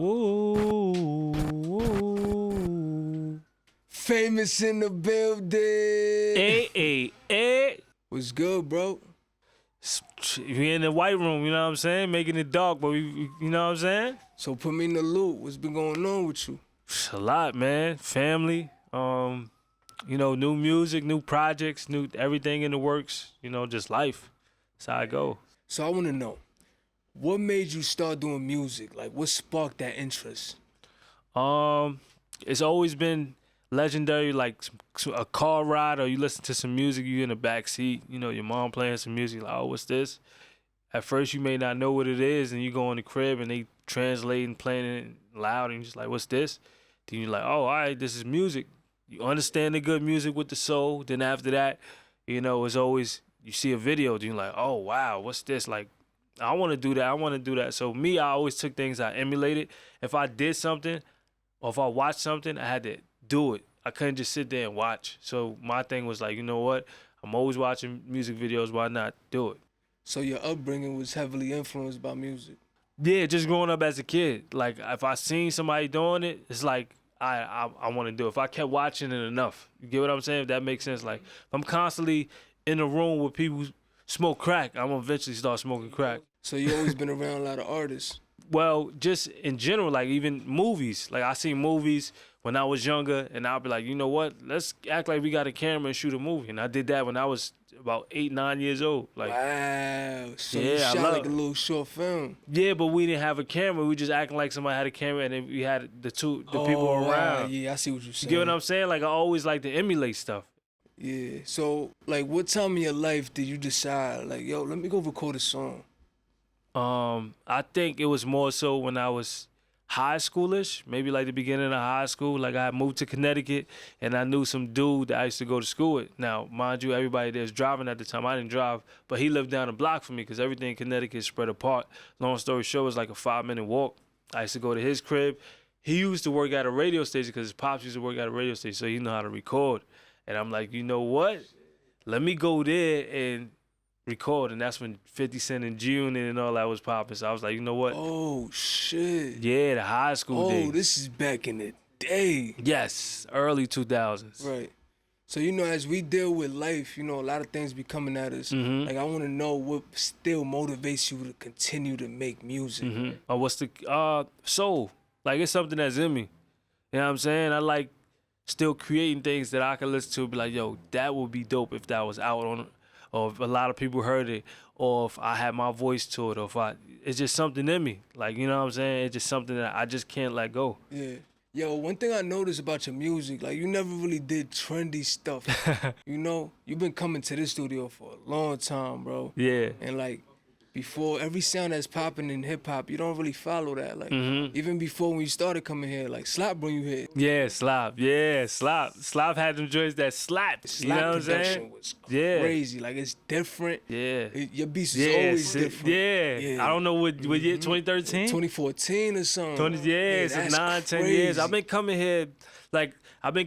Woo, woo. Famous in the building. Hey. What's good, bro? We in the white room, you know what I'm saying? Making it dark, but you know what I'm saying? So put me in the loop. What's been going on with you? A lot, man. Family, you know, new music, new projects, new everything in the works, you know, just life. That's how I go. So I want to know, what made you start doing music? Like, what sparked that interest? It's always been legendary, like a car ride, or you listen to some music, you in the back seat, you know, your mom playing some music, like, oh, what's this? At first, you may not know what it is, and you go in the crib, and they translating, playing it loud, and you're just like, what's this? Then you're like, oh, all right, this is music. You understand the good music with the soul. Then after that, you know, it's always, you see a video, then you're like, oh, wow, what's this? Like, I want to do that. I want to do that. So me, I always took things I emulated. If I did something or if I watched something, I had to do it. I couldn't just sit there and watch. So my thing was like, you know what? I'm always watching music videos. Why not do it? So your upbringing was heavily influenced by music? Yeah, just growing up as a kid. Like, if I seen somebody doing it, it's like, I want to do it. If I kept watching it enough. You get what I'm saying? If that makes sense. Like, if I'm constantly in a room with people smoke crack, I'm going to eventually start smoking crack. So you always been around a lot of artists? Well, just in general, like even movies. Like, I seen movies when I was younger, and I'll be like, you know what? Let's act like we got a camera and shoot a movie. And I did that when I was about 8, 9 years old. Like, wow. So yeah, you shot like a little short film? Yeah, but we didn't have a camera. We just acting like somebody had a camera, and then we had the people around. Wow. Yeah, I see what you're saying. You get what I'm saying? Like, I always like to emulate stuff. Yeah. So, like, what time in your life did you decide, like, yo, let me go record a song? I think it was more so when I was high schoolish, maybe like the beginning of high school. Like, I had moved to Connecticut, and I knew some dude that I used to go to school with. Now, mind you, everybody that was driving at the time, I didn't drive, but he lived down the block from me because everything in Connecticut is spread apart. Long story short, it was like a 5-minute walk. I used to go to his crib. He used to work at a radio station because his pops used to work at a radio station, so he knew how to record. And I'm like, you know what? Let me go there and record. And that's when 50 Cent and June and all that was popping. So I was like, you know what? Oh, shit. Yeah, the high school days. Oh, this is back in the day. Yes, early 2000s. Right. So, you know, as we deal with life, you know, a lot of things be coming at us. Mm-hmm. Like, I want to know what still motivates you to continue to make music. Mm-hmm. What's the soul? Like, it's something that's in me. You know what I'm saying? I like still creating things that I can listen to and be like, yo, that would be dope if that was out on, or if a lot of people heard it, or if I had my voice to it, or if it's just something in me. Like, you know what I'm saying? It's just something that I just can't let go. Yeah. Yo, one thing I noticed about your music, like, you never really did trendy stuff. You know, you've been coming to this studio for a long time, bro. Yeah. And, like, before, every sound that's popping in hip-hop, you don't really follow that. Like, even before when you started coming here, like, Slap brought you here. Yeah, Slap. Yeah, Slap. Slap had them joints that slapped. Slap, you know what I'm production saying? was crazy. Like, it's different. Yeah. Your beats is always different. Yeah. I don't know what year, 2013? 2014 or something. It's 9, 10 years. I've been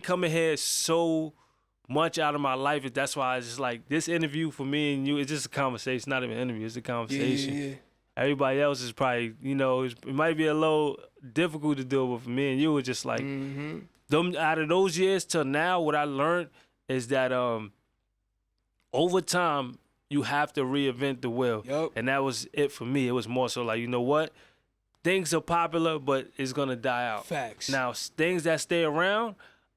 coming here so much out of my life. That's why it's just like, this interview for me and you, it's just a conversation. It's not even an interview, it's a conversation. Yeah. Everybody else is probably, you know, it might be a little difficult to do, but for me and you, it's just like, them out of those years till now, what I learned is that over time, you have to reinvent the wheel. Yep. And that was it for me. It was more so like, you know what? Things are popular, but it's going to die out. Facts. Now, things that stay around,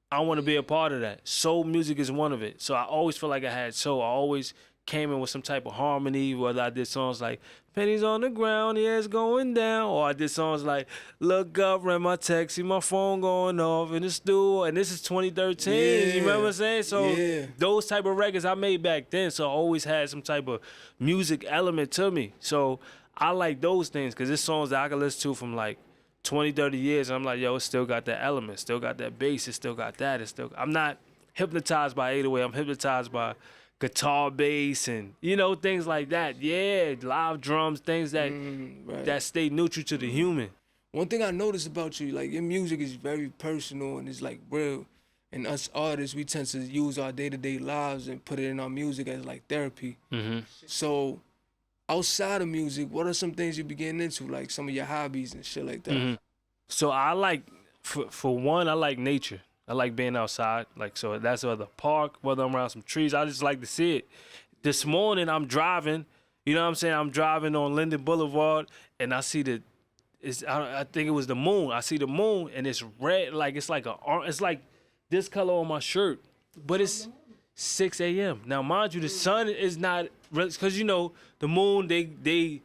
I want to be a part of that. Soul music is one of it. So I always feel like I had soul. I always came in with some type of harmony, whether I did songs like Pennies on the Ground, yeah, it's going down, or I did songs like Look Up, ran my taxi, my phone going off in the stool, and this is 2013, you remember what I'm saying? So those type of records I made back then, so I always had some type of music element to me. So I like those things, because it's songs that I can listen to from like 20, 30 years, and I'm like, yo, it still got that element, still got that bass, it still got that, I'm not hypnotized by 808, I'm hypnotized by guitar, bass, and, you know, things like that. Yeah, live drums, things that that stay neutral to the human. One thing I noticed about you, like, your music is very personal and it's, like, real. And us artists, we tend to use our day-to-day lives and put it in our music as, like, therapy. So, outside of music, what are some things you be getting into, like some of your hobbies and shit like that? So I like, for one, I like nature. I like being outside. Like, so that's whether park, whether I'm around some trees. I just like to see it. This morning I'm driving, you know what I'm saying? I'm driving on Linden Boulevard and I see I think it was the moon. I see the moon and it's red, like it's like it's like this color on my shirt, but it's 6 a.m. Now, mind you, the sun is not, because you know the moon, they be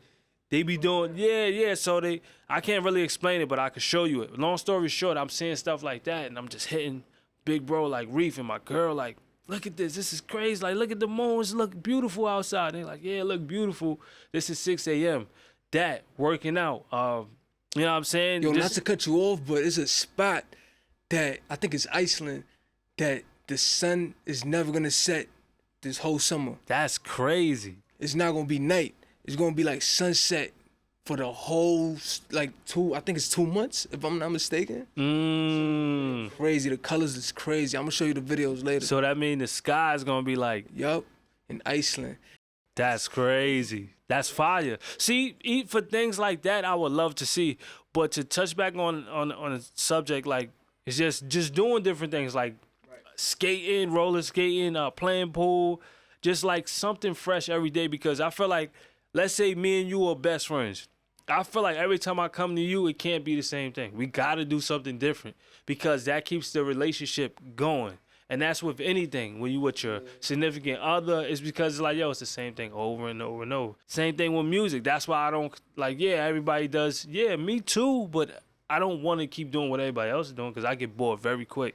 doing, yeah. So I can't really explain it, but I can show you it. Long story short, I'm seeing stuff like that, and I'm just hitting big bro like Reef and my girl like, look at this. This is crazy. Like, look at the moon. It's look beautiful outside. And they're like, yeah, it look beautiful. This is 6 a.m. That working out. You know what I'm saying? Yo, not to cut you off, but it's a spot that I think it's Iceland that the sun is never gonna set this whole summer. That's crazy. It's not gonna be night. It's gonna be like sunset for the whole I think it's 2 months, if I'm not mistaken. Crazy. The colors is crazy. I'm gonna show you the videos later. So that means the sky is gonna be like, yup, in Iceland. That's crazy. That's fire. See, for things like that, I would love to see. But to touch back on a subject, like, it's just doing different things, like skating, roller skating, playing pool, just like something fresh every day. Because I feel like, let's say me and you are best friends. I feel like every time I come to you, it can't be the same thing. We got to do something different because that keeps the relationship going. And that's with anything. When you with your significant other, it's because it's like, yo, it's the same thing over and over and over. Same thing with music. That's why I don't, like, yeah, everybody does. Yeah, me too, but I don't want to keep doing what everybody else is doing because I get bored very quick.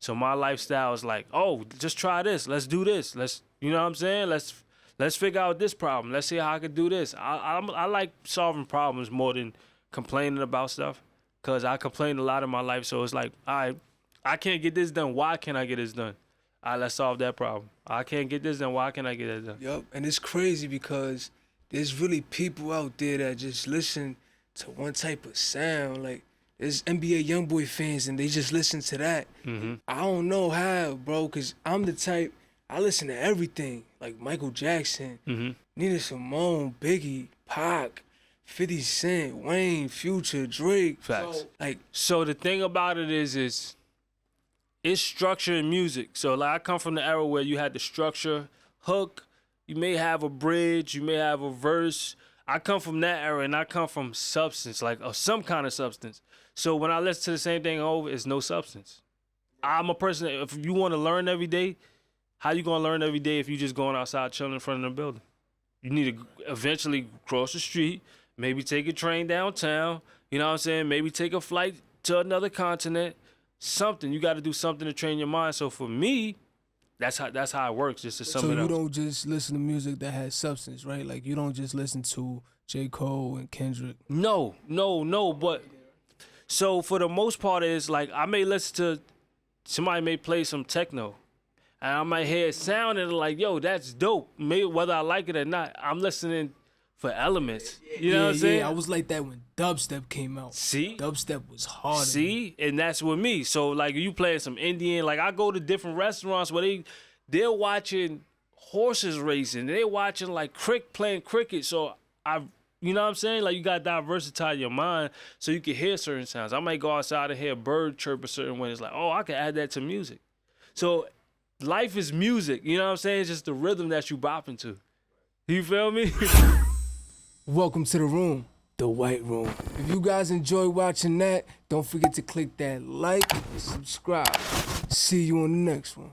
So my lifestyle is like, oh, just try this. Let's do this. You know what I'm saying? Let's figure out this problem. Let's see how I can do this. I like solving problems more than complaining about stuff because I complain a lot in my life. So it's like, all right, I can't get this done. Why can't I get this done? All right, let's solve that problem. I can't get this done. Why can't I get that done? Yup, and it's crazy because there's really people out there that just listen to one type of sound. Like, there's NBA YoungBoy fans and they just listen to that. Mm-hmm. I don't know how, bro, because I'm the type, I listen to everything. Like Michael Jackson, Nina Simone, Biggie, Pac, 50 Cent, Wayne, Future, Drake. Facts. So the thing about it is it's structure in music. So like I come from the era where you had the structure, hook, you may have a bridge, you may have a verse. I come from that era and I come from substance, like some kind of substance. So when I listen to the same thing over, it's no substance. I'm a person that if you want to learn every day, how you gonna learn every day if you just going outside chilling in front of the building? You need to eventually cross the street, maybe take a train downtown, you know what I'm saying? Maybe take a flight to another continent. Something. You got to do something to train your mind. So for me, that's how it works. Just to sum it up. So you don't just listen to music that has substance, right? Like you don't just listen to J. Cole and Kendrick. No. But so for the most part, it's like I may listen to somebody may play some techno, and I might hear it sound and like, yo, that's dope. Maybe whether I like it or not, I'm listening for elements. You know what I'm saying? Yeah, I was like that when dubstep came out. See? Dubstep was hard. See? And that's with me. So, like, you playing some Indian, like, I go to different restaurants where they're watching horses racing. They're watching, like, playing cricket. So, you know what I'm saying? Like, you got to diversify your mind so you can hear certain sounds. I might go outside and hear a bird chirp a certain way. It's like, oh, I can add that to music. So, life is music. You know what I'm saying? It's just the rhythm that you bopping to. You feel me? Welcome to the room, the White Room. If you guys enjoy watching that, don't forget to click that like and subscribe. See you on the next one.